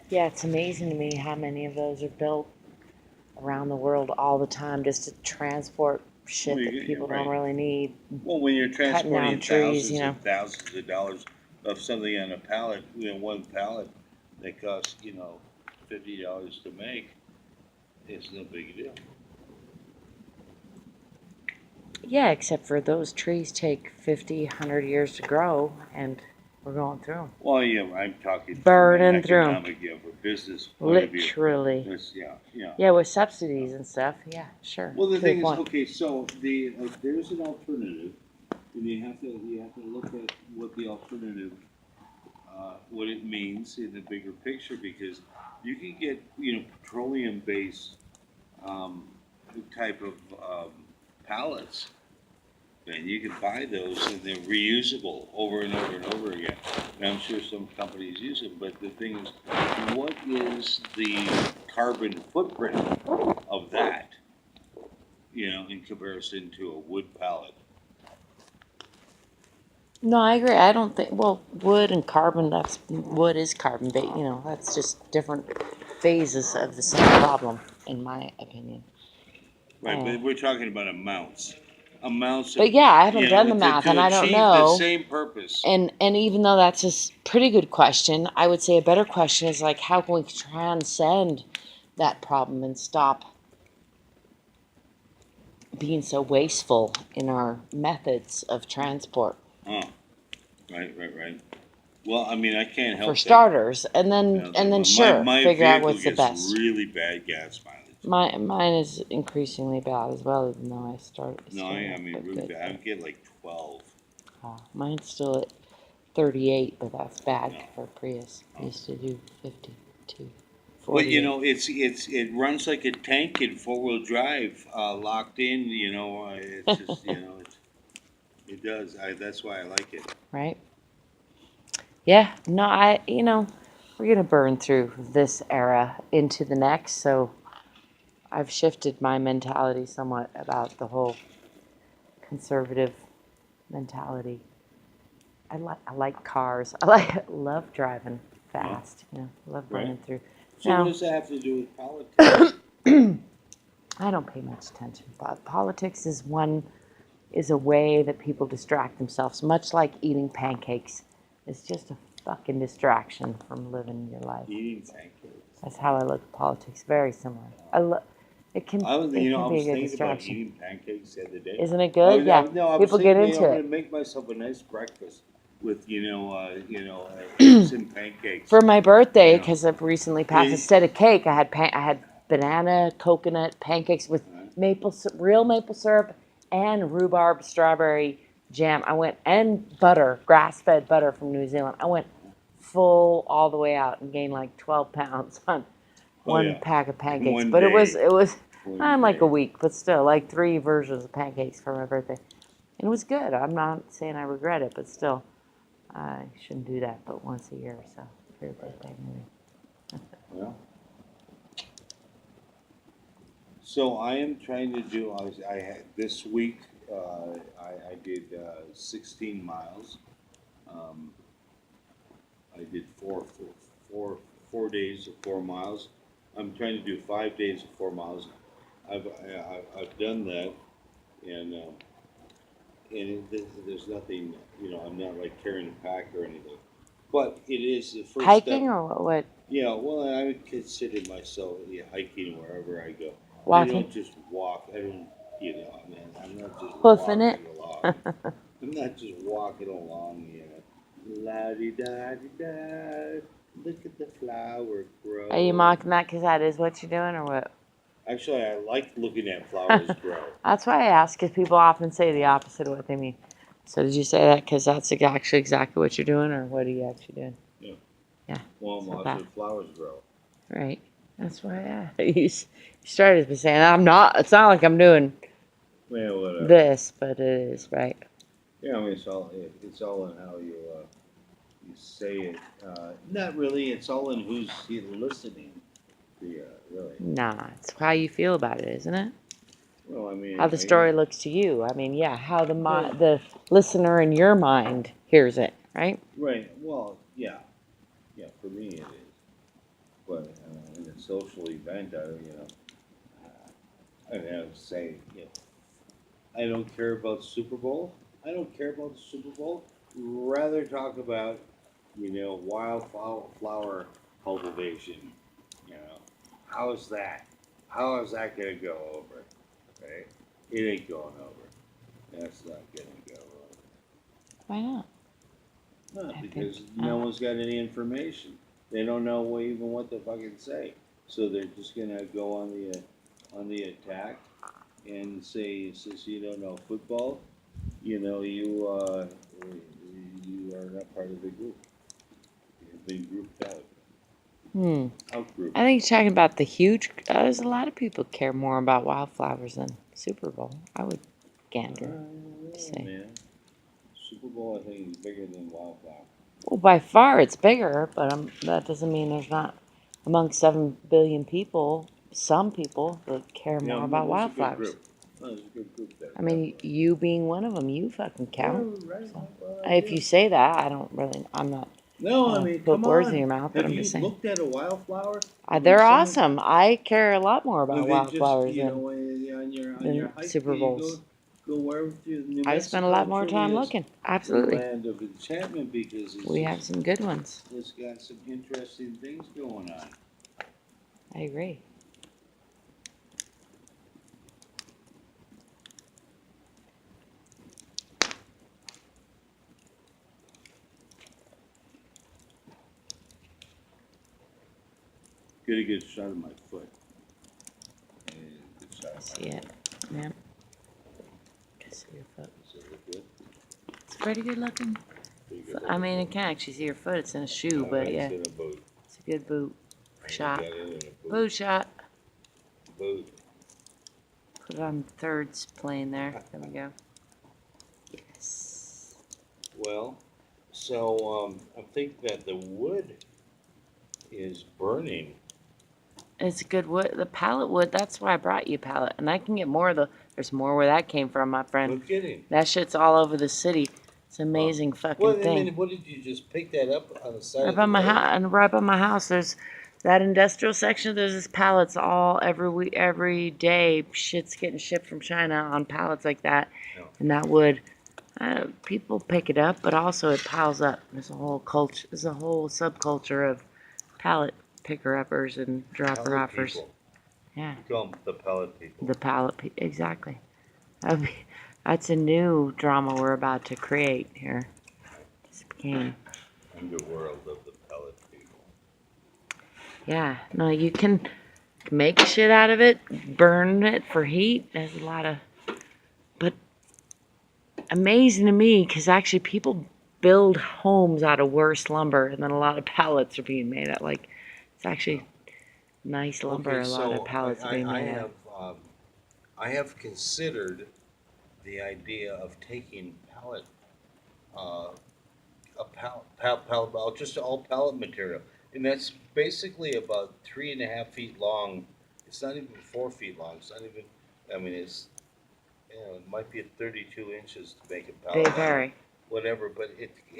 Yeah, it's amazing to me how many of those are built around the world all the time just to transport shit that people don't really need. Well, when you're Cutting down transporting trees, thousands and thousands of dollars of something on a pallet, one pallet that costs, $50 to make, it's no big deal. Yeah, except for those trees take 50, 100 years to grow, and we're going through them. Well, yeah, I'm talking Burning through them. economic, for business point of view. Literally. Yeah. Yeah, with subsidies and stuff. Yeah, sure. Well, the To a thing is, point. okay, so there's an alternative, and you have to look at what the alternative, what it means in the bigger picture, because you can get petroleum based type of pallets, and you can buy those and they're reusable over and over and over again. And I'm sure some companies use them, but the thing is, what is the carbon footprint of that? In comparison to a wood pallet. No, I agree. I don't think. Well, wood and carbon. Wood is carbon based. That's just different phases of the same problem, in my opinion. Right, but we're talking about amounts. But yeah, I haven't done the math, and I don't know. The same purpose. And even though that's a pretty good question, I would say a better question is like, how can we transcend that problem and stop being so wasteful in our methods of transport? Oh, right. Well, I mean, I can't help for starters, and then my figure out what's the gets best. Really bad gas mileage. Mine is increasingly bad as well, even though I started. No, I mean really bad. I get like 12. Mine's still at 38, but that's bad for a Prius. I used to do 52. But it runs like a tank in 4-wheel drive, locked in. It's just it does. That's why I like it. Right. Yeah. No, we're gonna burn through this era into the next. So I've shifted my mentality somewhat about the whole conservative mentality. I like cars. Love driving fast. Love burning through. So what does that have to do with politics? I don't pay much attention. But politics is a way that people distract themselves, much like eating pancakes. It's just a fucking distraction from living your life. Eating pancakes. That's how I look at politics. Very similar. It can be a good distraction. About eating pancakes the other day. Isn't it good? People get into it. I'm gonna make myself a nice breakfast with eggs and pancakes for my birthday, because I've recently passed. Instead of cake, I had banana coconut pancakes with real maple syrup and rhubarb strawberry jam. And butter, grass-fed butter from New Zealand. I went full all the way out and gained like 12 pounds on one pack of pancakes. But it was like a week, but still like 3 versions of pancakes for my birthday. And it was good. I'm not saying I regret it, but still, I shouldn't do that but once a year or so for your birthday, maybe. Yeah. So I am trying to do. I had this week. I did 16 miles. I did four days of 4 miles. I'm trying to do 5 days of 4 miles. I've done that, and there's nothing. I'm not like carrying a pack or anything. But it is the first hiking step. or what? Yeah, well, I would consider myself hiking wherever I go. Walking? I don't just walk. I don't, I'm not just hoofing it. Along. I'm not just walking along, La-di-da-di-da, look at the flower grow. Are you mocking that because that is what you're doing, or what? Actually, I like looking at flowers grow. That's why I ask, because people often say the opposite of what they mean. So did you say that because that's actually exactly what you're doing, or what are you actually doing? Yeah. Yeah. Well, I'm watching flowers grow. Right. That's why I asked. You started by saying, it's not like I'm doing this, but it is, right? Yeah, I mean, it's all in how you say it. Not really. It's all in who's listening to you, really. Nah, it's how you feel about it, isn't it? Well, I mean, how the story looks to you. I mean, how the listener in your mind hears it, right? Right. Well, yeah. For me, it is. but in a social event, I would say, I don't care about Super Bowl. I don't care about the Super Bowl. Rather talk about, wildflower cultivation. You know, how's that? How is that gonna go over? Right? It ain't going over. That's not gonna go over. Why not? Not I because think, no one's got any information. They don't know even what to fucking say. So they're just gonna go on the attack and say, since you don't know football, you are not part of the group. You've been grouped out. Outgrouped. I think you're talking about the huge. There's a lot of people care more about Wildflowers than Super Bowl. I would gander to say. Man. Super Bowl, I think, is bigger than Wildflower. Well, by far it's bigger, but that doesn't mean there's not among 7 billion people some people that care more about Wildflowers. There's a good group there. I mean, you being one of them, you fucking count. Yeah, right. So, Well, if you say that, I'm not. No, I mean, put come words on. in your mouth, but Have I'm you just saying. looked at a wildflower? They're awesome. I care a lot more about Well, Wildflowers just, than on your hike, Super you Bowls. go wherever to New I spend a lot more Mexico time truly is looking. the Absolutely. land of enchantment because We have some good ones. it's got some interesting things going on. I agree. Get a good shot of my foot. And a good shot I of see it. Yeah. I see your foot. Does it look good? It's pretty good looking. Pretty good I mean, you can't actually see your foot. It's in a shoe, looking. but It's yeah, in a boot. it's a good boot shot. Got it in a boot. Boot shot. Boot. Put it on thirds plane there. There we go. Yes. Well, so I think that the wood is burning. It's good wood. The pallet wood, that's why I brought you pallet. And I can get more of the, there's more where that came from, my friend. No kidding. That shit's all over the city. It's an amazing fucking thing. I mean, what did you just pick that up on the side Right of by the my road? house, and right by my house, there's that industrial section. There's this pallets all every week, every day. Shit's getting shipped from China on pallets like that, Yeah. and that wood. People pick it up, but also it piles up. There's a whole culture. There's a whole subculture of pallet picker uppers and dropper Pallet offers. people. Yeah, You call them the pallet people. the exactly. That's a new drama we're about to create here. This became. Underworld of the pallet people. Yeah, no, you can make shit out of it, burn it for heat. There's a lot of, but amazing to me because actually people build homes out of worse lumber, and then a lot of pallets are being made out. Like, it's actually nice lumber. Okay, a lot of pallets are being made out. I have considered the idea of taking pallet, just all pallet material, and that's basically about 3.5 feet long. It's not even 4 feet long. It's not even. I mean, it might be at 32 inches to make a pallet. They vary. Whatever, but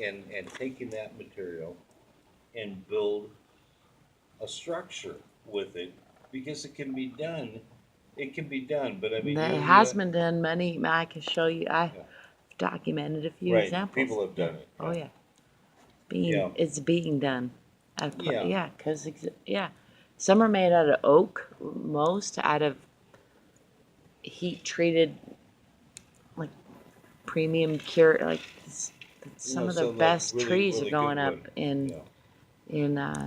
and taking that material and build a structure with it because it can be done. It can be done, but I mean, It has been done many. I can show you. I've Yeah. documented a few Right, examples. people have done it. Oh yeah, Yeah. it's being done. Yeah. Because some are made out of oak. Most out of heat treated, like premium cure. Like some of the like best really, trees really are going good up wood. in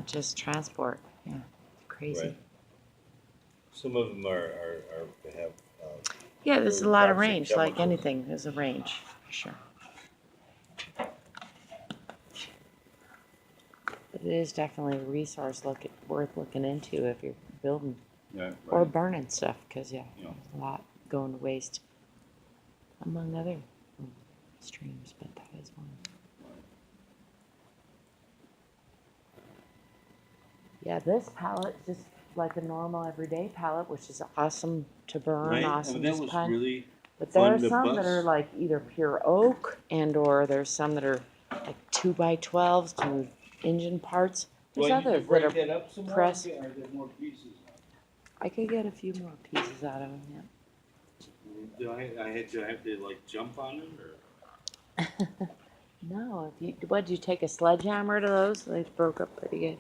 just transport. Yeah, it's crazy. Right. Some of them have. Yeah, there's a lot of toxic range. Like chemicals. anything, there's a range for sure. But it is definitely a resource worth looking into if you're building Yeah, or right. burning stuff, because Yeah. there's a lot going to waste, among other streams, but that is one. Yeah, this pallet is just like a normal everyday pallet, which is awesome to burn, Right? awesome And that to was pine. really But there are fun to some that bust. are like either pure oak or there's some that are like 2x12s to engine parts. There's Well, you others can break that are that up some more. pressed. Are there more pieces? I could get a few more pieces out of them. Yeah. Do I have to like jump on it or? No, if you what? Did you take a sledgehammer to those? They broke up pretty good.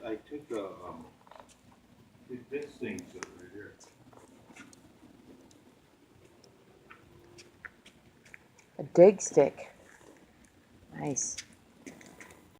I took a this thing's over here. A dig stick. Nice.